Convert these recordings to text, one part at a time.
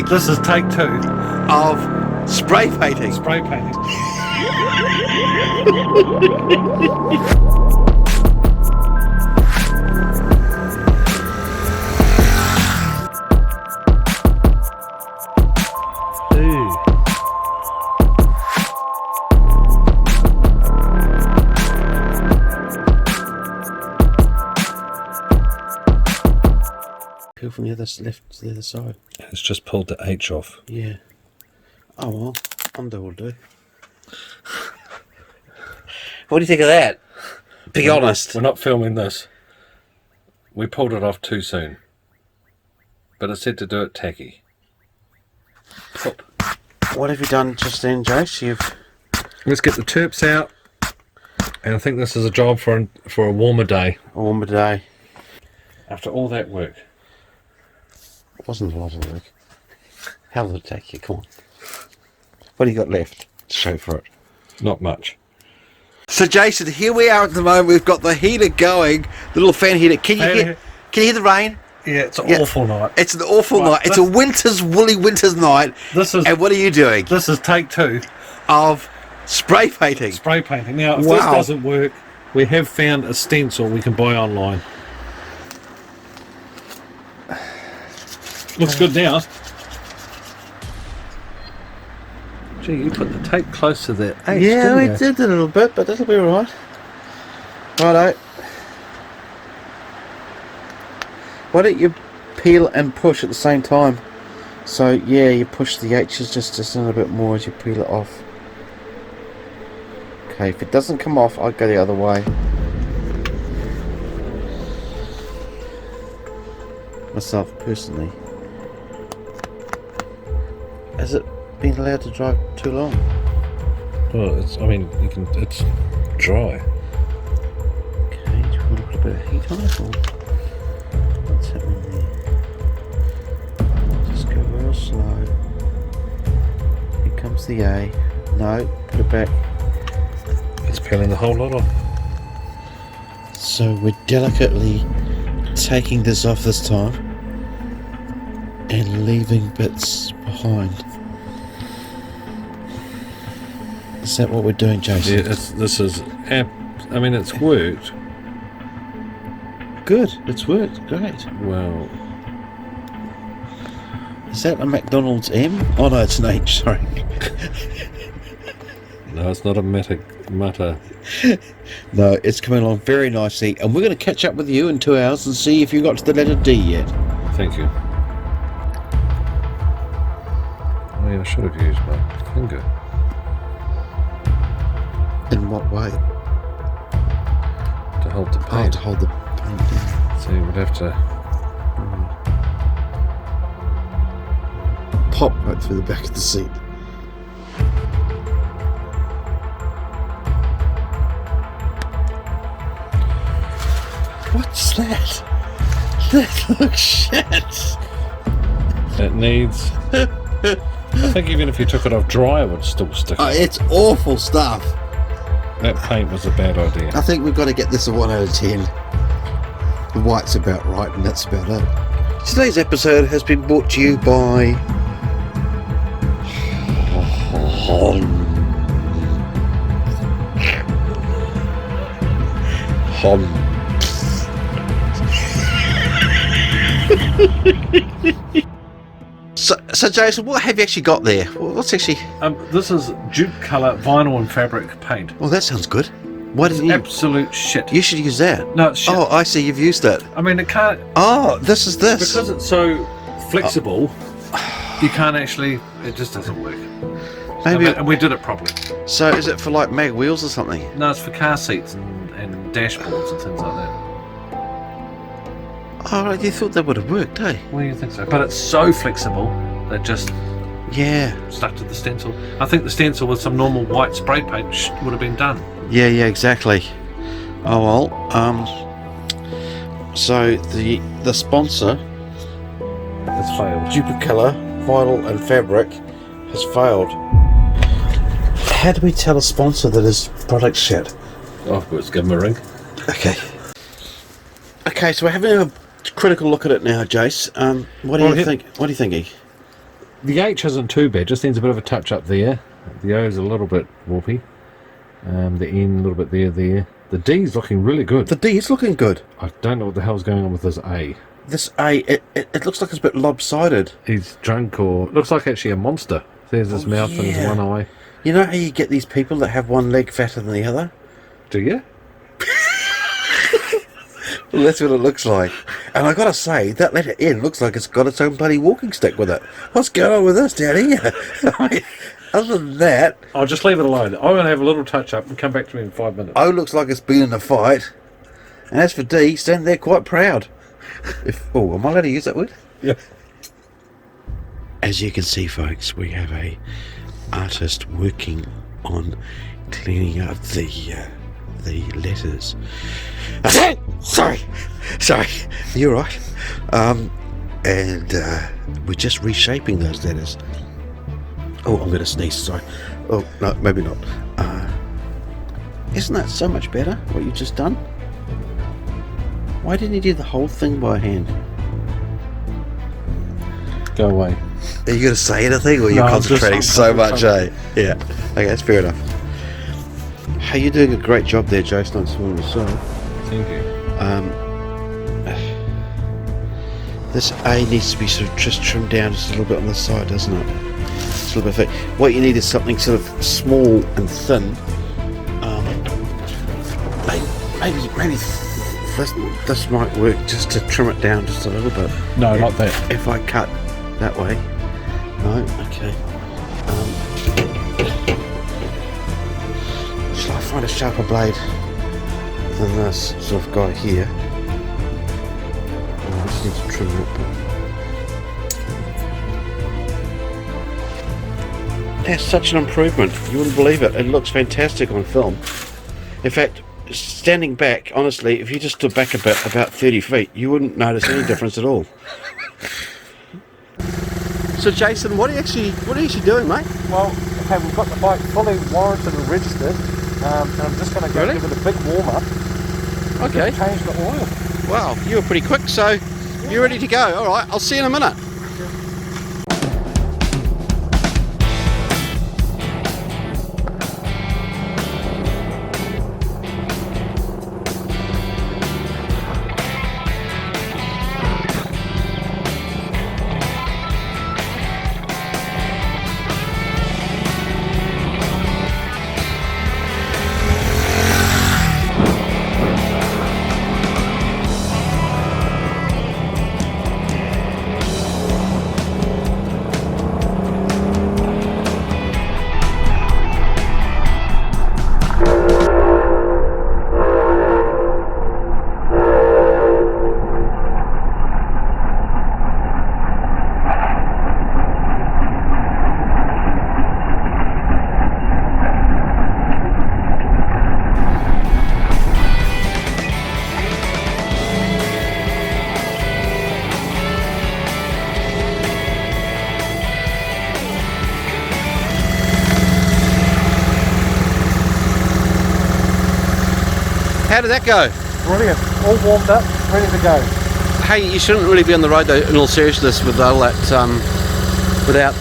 This is take 2 of spray painting. spray painting. Ooh. Peel from the other left to the other side. It's just pulled the H off. Yeah. Oh well, under will do. What do you think of that? Be honest. We're not filming this. We pulled it off too soon. But it said to do it tacky. Pop. What have you done just then, Jace? Let's get the terps out. And I think this is a job for a warmer day. A warmer day. After all that work. It wasn't a lot of work. How will it take you? Come on. What do you got left to show for it? Not much. So Jason, here we are at the moment. We've got the heater going, the little fan heater. Can you hear the rain? Yeah, it's an awful night. It's an awful night. It's a woolly winter's night. And what are you doing? This is take 2 of spray painting. Spray painting. Now, if this doesn't work, we have found a stencil we can buy online. Looks good now. Gee, you put the tape close to that H, Yeah, didn't we you? did a little bit, but that'll be alright. Righto. Why don't you peel and push at the same time? So, yeah, you push the H's just a little bit more as you peel it off. Okay, if it doesn't come off, I'll go the other way. Myself, personally. Has it been allowed to dry too long? Well, it's dry. Okay, do you want to put a bit of heat on it, or what's happening there? Just go real slow. Here comes the A. No, put it back. It's peeling the whole lot off. So we're delicately taking this off this time and leaving bits behind. Is that what we're doing, Jason? Yeah, it's worked. Good, it's worked, great. Well, Is that a McDonald's M? Oh no, it's an H, sorry. no, it's not a matter. No, it's coming along very nicely, and we're going to catch up with you in 2 hours and see if you got to the letter D yet. Thank you. Oh yeah, I should have used my finger. In what way? To hold the Oh, paint. to hold the paint down. So you would have to... Pop right through the back of the seat. What's that? That looks shit. It needs... I think even if you took it off dry, it would still stick. Oh, it's awful stuff. That paint was a bad idea. I think we've got to get this a 1 out of 10. The white's about right, and that's about it. Today's episode has been brought to you by So Jason, what have you actually got there? What's actually... This is Duke Colour vinyl and fabric paint. Well, that sounds good. Why didn't you... Absolute shit. You should use that. No, it's shit. Oh, I see, you've used it. I mean, it can't... Oh, this is this. Because it's so flexible, you can't actually... It just doesn't work. Maybe... And we did it properly. So is it for like mag wheels or something? No, it's for car seats and dashboards and things like that. Oh, right, you thought that would have worked, eh? Well, you think so? But it's so flexible that just Yeah. stuck to the stencil. I think the stencil with some normal white spray paint would have been done. Yeah, exactly. Oh well. So the sponsor, It's failed. Duplicolor Vinyl and Fabric, has failed. How do we tell a sponsor that his product's shit? Oh, let's give him a ring. Okay. Okay, so we're having a critical look at it now, Jace. What do you think? What are you thinking? The H isn't too bad, just needs a bit of a touch up there. The O is a little bit warpy. The N a little bit there. The D's looking really good. The D is looking good. I don't know what the hell's going on with this A. This A, it looks like it's a bit lopsided. He's drunk, or looks like actually a monster. There's his mouth and his one eye. You know how you get these people that have one leg fatter than the other? Do you? Well, that's what it looks like. And I gotta say, that letter N looks like it's got its own bloody walking stick with it. What's going on with this down here? I mean, other than that... I'll just leave it alone. I'm going to have a little touch up and come back to me in 5 minutes. O looks like it's been in a fight. And as for D, standing there quite proud. Am I allowed to use that word? Yeah. As you can see, folks, we have a artist working on cleaning up the letters. Sorry, you're right. And we're just reshaping those letters. Oh, I'm going to sneeze. Sorry. Oh no, maybe not. Isn't that so much better? What you've just done? Why didn't you do the whole thing by hand? Go away. Are you going to say anything, or you're concentrating so much, eh? Yeah. Okay, that's fair enough. Hey, you're doing a great job there, Jason. I'm sworn yourself. Thank you. This A needs to be sort of just trimmed down just a little bit on the side, doesn't it? Just a little bit thick. What you need is something sort of small and thin. Maybe this might work, just to trim it down just a little bit. No, not that. If I cut that way. No? Okay. Shall I find a sharper blade than this sort of guy here? I just need to trim that bit. That's such an improvement. You wouldn't believe it. It looks fantastic on film. In fact, standing back, honestly, if you just stood back a bit, about 30 feet, you wouldn't notice any difference at all. So Jason, what are you actually doing, mate? Well, okay, we've got the bike fully warranted and registered, and I'm just going to go give it a big warm up. Okay. Change the oil. Wow, you were pretty quick, so you're ready to go. All right, I'll see you in a minute. How did that go? Brilliant. All warmed up, ready to go. Hey, you shouldn't really be on the road though, in all seriousness, with all that, without,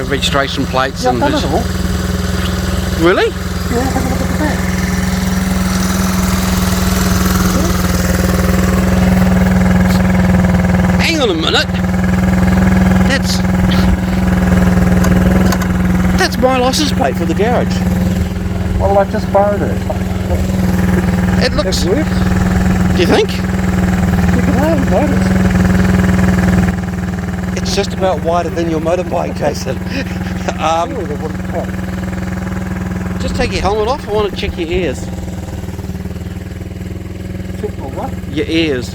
registration plates. Yeah, I've done it all. Really? Yeah, have a look at the back. Hang on a minute. That's my license plate for the garage. Well, I've just borrowed it. It looks... It works. Do you think? You can hardly notice. It's just about wider than your motorbike, Jason. Really, they wouldn't cut. Just take your helmet off. I want to check your ears. Check my what? Your ears.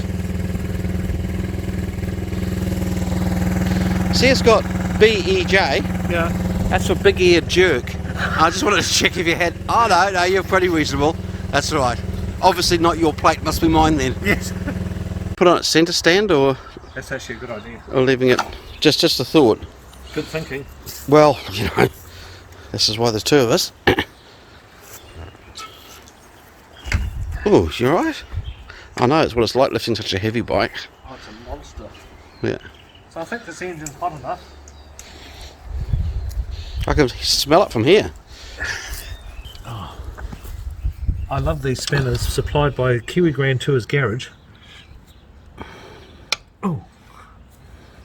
See, it's got B-E-J. Yeah. That's for big eared jerk. I just wanted to check if you had... Oh, no, you're pretty reasonable. That's right. Obviously not your plate, must be mine then. Yes. Put on a centre stand or That's actually a good idea. leaving it... Just a thought. Good thinking. Well, this is why there's two of us. Oh, you alright? I know, it's what it's like lifting such a heavy bike. Oh, it's a monster. Yeah. So I think this engine's hot enough. I can smell it from here. I love these spinners supplied by Kiwi Grand Tours Garage. Oh,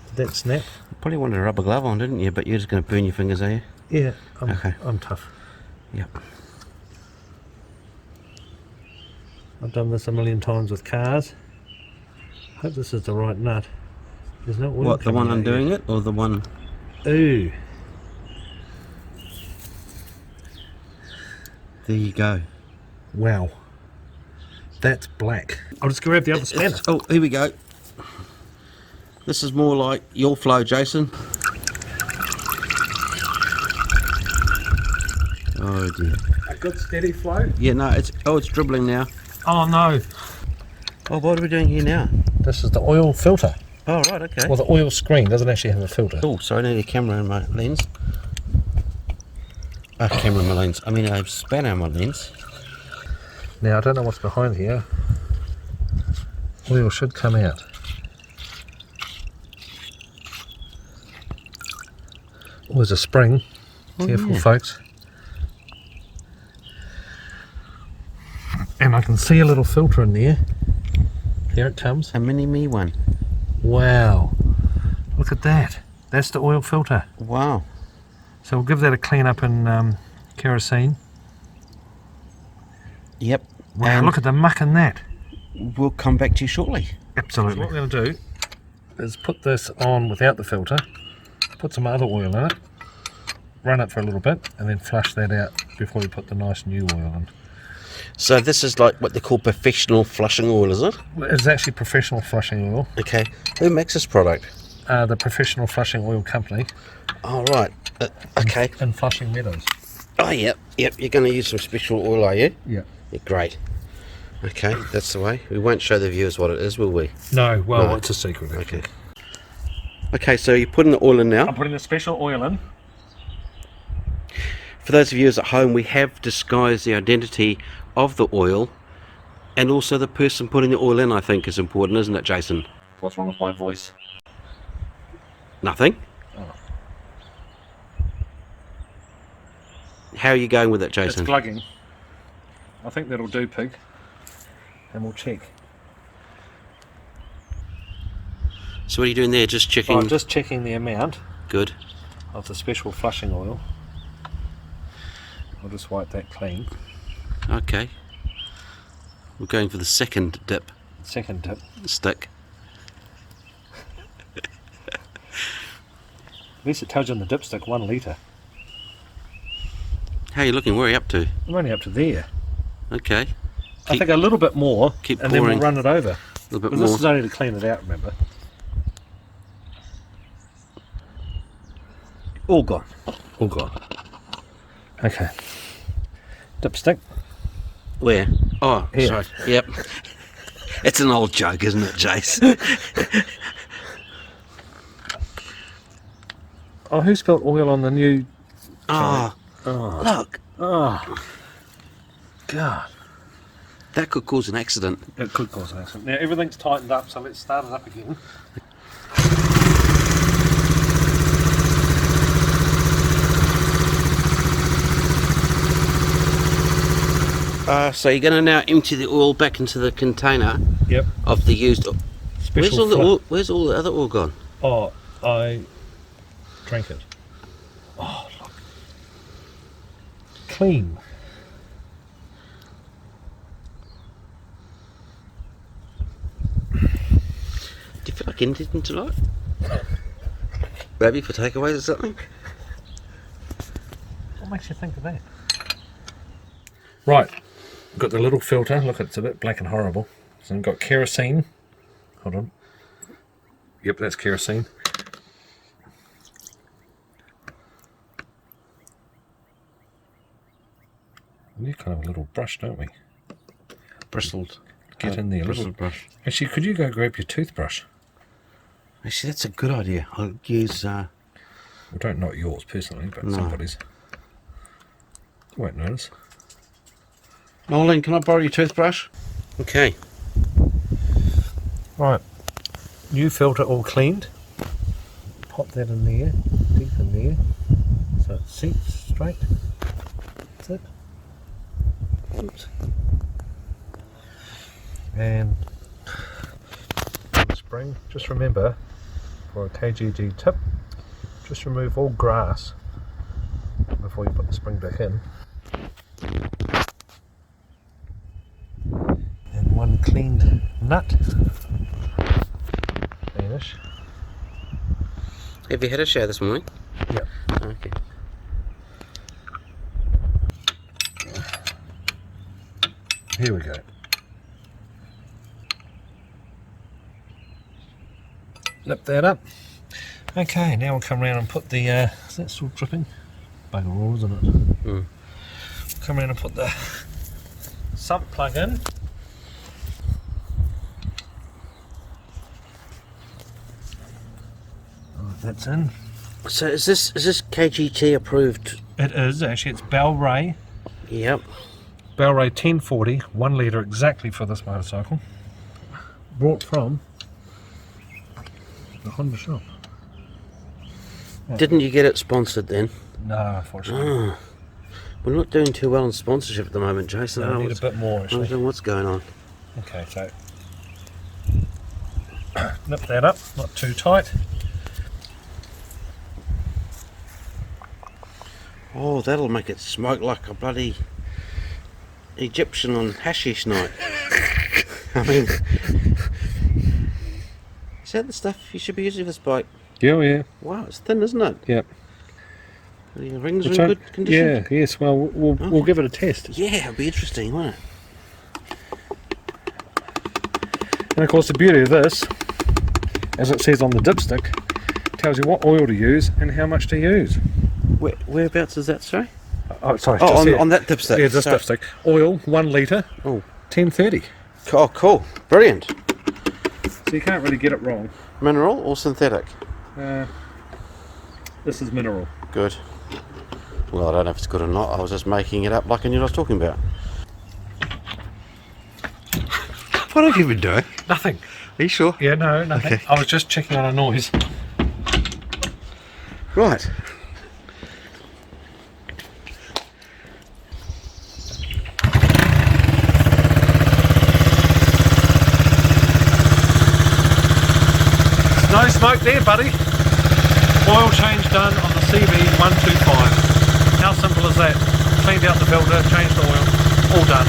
did that snap? You probably wanted a rubber glove on, didn't you? But you're just going to burn your fingers, are you? Yeah, Okay. I'm tough. Yep. I've done this a million times with cars. Hope this is the right nut. There's no oil. What, the one coming out undoing yet. it, or the one? Ooh, There you go. wow. That's black. I'll just grab the other spanner. Oh, here we go. This is more like your flow, Jason. Oh dear. A good steady flow. Yeah, no, it's dribbling now. Oh no. Oh, what are we doing here now? This is the oil filter. Oh, right, okay. Well, the oil screen doesn't actually have a filter. Oh, sorry, I need a camera in my lens. A camera in my lens. I mean, a spanner in my lens. Now, I don't know what's behind here. Oil should come out. Oh, there's a spring. Oh, Careful, yeah. folks. And I can see a little filter in there. Here it comes. A mini me one. Wow. Look at that. That's the oil filter. Wow. So we'll give that a clean up in kerosene. Yep. Wow, And look at the muck in that. we'll come back to you shortly. Absolutely. So what we're going to do is put this on without the filter, put some other oil in it, run it for a little bit, and then flush that out before we put the nice new oil in. So this is like what they call professional flushing oil, is it? It's actually professional flushing oil. Okay. Who makes this product? The Professional Flushing Oil Company Oh, right. Okay. in Flushing Meadows. Oh, yep. Yep. You're going to use some special oil, are you? Yeah. Yeah, great. Okay, that's the way. We won't show the viewers what it is, will we? No, well, No. it's a secret. Actually. Okay. Okay, so you're putting the oil in now. I'm putting the special oil in. For those of you at home, we have disguised the identity of the oil, and also the person putting the oil in, I think, is important, isn't it, Jason? What's wrong with my voice? Nothing. Oh. How are you going with it, It's Jason? glugging. I think that'll do, pig. And we'll check. So what are you doing there? Just checking? I'm just checking the amount Good. of the special flushing oil. I'll just wipe that clean. Okay. We're going for the second dip Second tip. stick. At least it tells you on the dipstick 1 litre. How are you looking? Where are you up to? I'm only up to there. Okay. I think a little bit more, keep and then we'll pouring. run it over. A little bit Because more. this is only to clean it out, remember? All gone. All gone. Okay. Dipstick. Where? Oh, Here. sorry. Yep. It's an old joke, isn't it, Jace? Oh, who spilled oil on the new... Oh, Oh, look. oh. God. That could cause an accident. It could cause an accident. Now, everything's tightened up, so let's start it up again. So you're going to now empty the oil back into the container Yep. of the used oil. Where's Special all the oil? Where's all the other oil gone? Oh, I drank it. Oh, look. Clean. Do you feel like anything tonight? Maybe for takeaways or something? What makes you think of that? Right. Got the little filter. Look, it's a bit black and horrible. So I've got kerosene. Hold on. Yep, that's kerosene. We need kind of a little brush, don't we? Bristled. Get in there. Bristled Little. brush. Actually, could you go grab your toothbrush? Actually, that's a good idea. I'll use... Well, don't not yours personally, but No. somebody's. Won't notice. Nolan, can I borrow your toothbrush? Okay. Right. New filter all cleaned. Pop that in there, deep in there. So so it sinks straight. That's it. Oops. And the spring, just remember for a KGT tip, just remove all grass before you put the spring back in. And one cleaned nut. Cleanish. Have you had a shower this morning? Yep. Okay. Here we go. Nip that up. Okay, now we'll come around and put the, is that still dripping? Bugger all, isn't it? Mm. Come around and put the sump plug in. Right, that's in. So is this KGT approved? It is, actually, it's Bel-Ray. Yep. Bel-Ray 1040, 1 litre exactly for this motorcycle. Brought from the Honda shop. Didn't you get it sponsored then? No, unfortunately. Oh. We're not doing too well in sponsorship at the moment, Jason. No, I need a bit more I actually. don't know what's going on. Okay, so nip that up, not too tight. Oh, that'll make it smoke like a bloody Egyptian on hashish night. I mean, is that the stuff you should be using for this bike? Yeah. Wow, it's thin, isn't it? Yep. The rings are in good condition? Yeah, yes, well, we'll give it a test. Yeah, it'll be interesting, won't it? And of course the beauty of this, as it says on the dipstick, tells you what oil to use and how much to use. Whereabouts is that, sorry? Oh, sorry. Oh, just here. on that dipstick. Yeah, this dipstick. Oil, 1 litre, Oh. 1030. Oh, cool. Brilliant. So you can't really get it wrong. Mineral or synthetic? This is mineral. Good. Well, I don't know if it's good or not. I was just making it up like I knew what I was talking about. What have you been doing? Nothing. Are you sure? Yeah, no, nothing. Okay. I was just checking on a noise. Right. No smoke there, buddy. Oil change done on the CB125. How simple is that? Cleaned out the filter, changed the oil, all done.